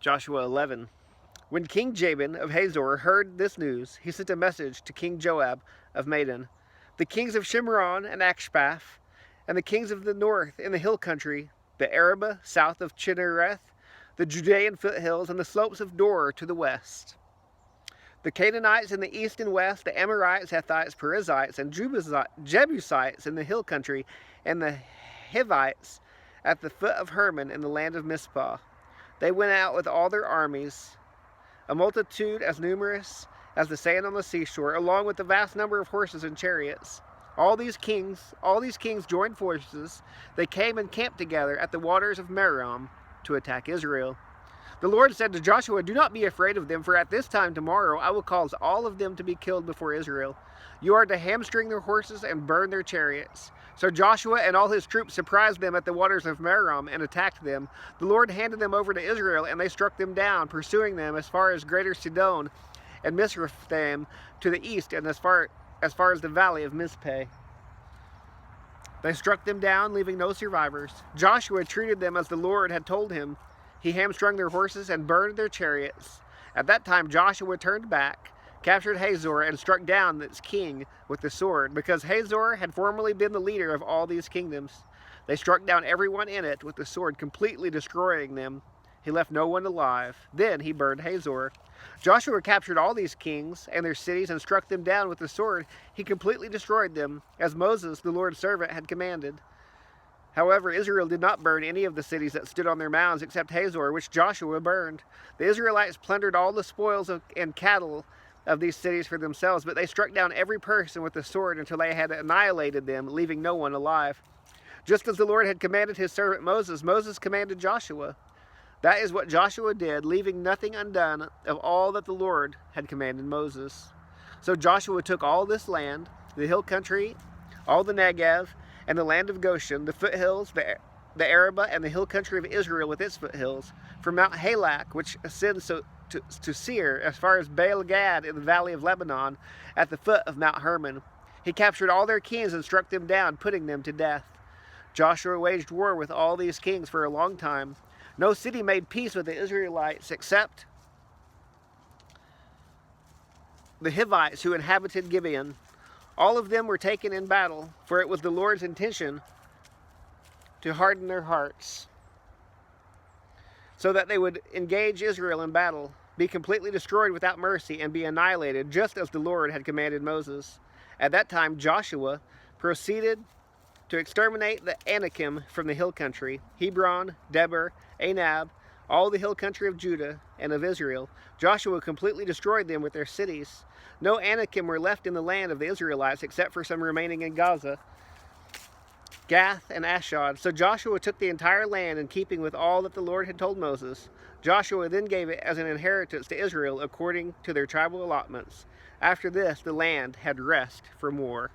Joshua 11. When King Jabin of Hazor heard this news, he sent a message to King Joab of Madon, the kings of Shimron and Akshaph, and the kings of the north in the hill country, the Arabah south of Chinnereth, the Judean foothills, and the slopes of Dor to the west, the Canaanites in the east and west, the Amorites, Hittites, Perizzites, and Jebusites in the hill country, and the Hivites at the foot of Hermon in the land of Mizpah. They went out with all their armies, a multitude as numerous as the sand on the seashore, along with a vast number of horses and chariots. All these kings joined forces. They came and camped together at the waters of Merom to attack Israel. The Lord said to Joshua, "Do not be afraid of them, for at this time tomorrow I will cause all of them to be killed before Israel. You are to hamstring their horses and burn their chariots." So Joshua and all his troops surprised them at the waters of Merom and attacked them. The Lord handed them over to Israel, and they struck them down, pursuing them as far as Greater Sidon and Misrephaim to the east, and as far as the valley of Mizpeh. They struck them down, leaving no survivors. Joshua treated them as the Lord had told him. He hamstrung their horses and burned their chariots. At that time Joshua turned back, captured Hazor, and struck down its king with the sword, because Hazor had formerly been the leader of all these kingdoms. They struck down everyone in it with the sword, completely destroying them. He left no one alive. Then he burned Hazor. Joshua captured all these kings and their cities and struck them down with the sword. He completely destroyed them, as Moses, the Lord's servant, had commanded. However, Israel did not burn any of the cities that stood on their mounds except Hazor, which Joshua burned. The Israelites plundered all the spoils and cattle of these cities for themselves, but they struck down every person with the sword until they had annihilated them, leaving no one alive. Just as the Lord had commanded his servant Moses, Moses commanded Joshua. That is what Joshua did, leaving nothing undone of all that the Lord had commanded Moses. So Joshua took all this land, the hill country, all the Negev, and the land of Goshen, the foothills, the Arabah, and the hill country of Israel with its foothills, from Mount Halak, which ascends to Seir, as far as Baal Gad in the valley of Lebanon, at the foot of Mount Hermon. He captured all their kings and struck them down, putting them to death. Joshua waged war with all these kings for a long time. No city made peace with the Israelites except the Hivites who inhabited Gibeon. All of them were taken in battle, for it was the Lord's intention to harden their hearts, so that they would engage Israel in battle, be completely destroyed without mercy, and be annihilated, just as the Lord had commanded Moses. At that time Joshua proceeded to exterminate the Anakim from the hill country, Hebron, Debir, Anab, all the hill country of Judah and of Israel. Joshua completely destroyed them with their cities. No Anakim were left in the land of the Israelites except for some remaining in Gaza, Gath, and Ashdod. So Joshua took the entire land in keeping with all that the Lord had told Moses. Joshua then gave it as an inheritance to Israel according to their tribal allotments. After this, the land had rest from war.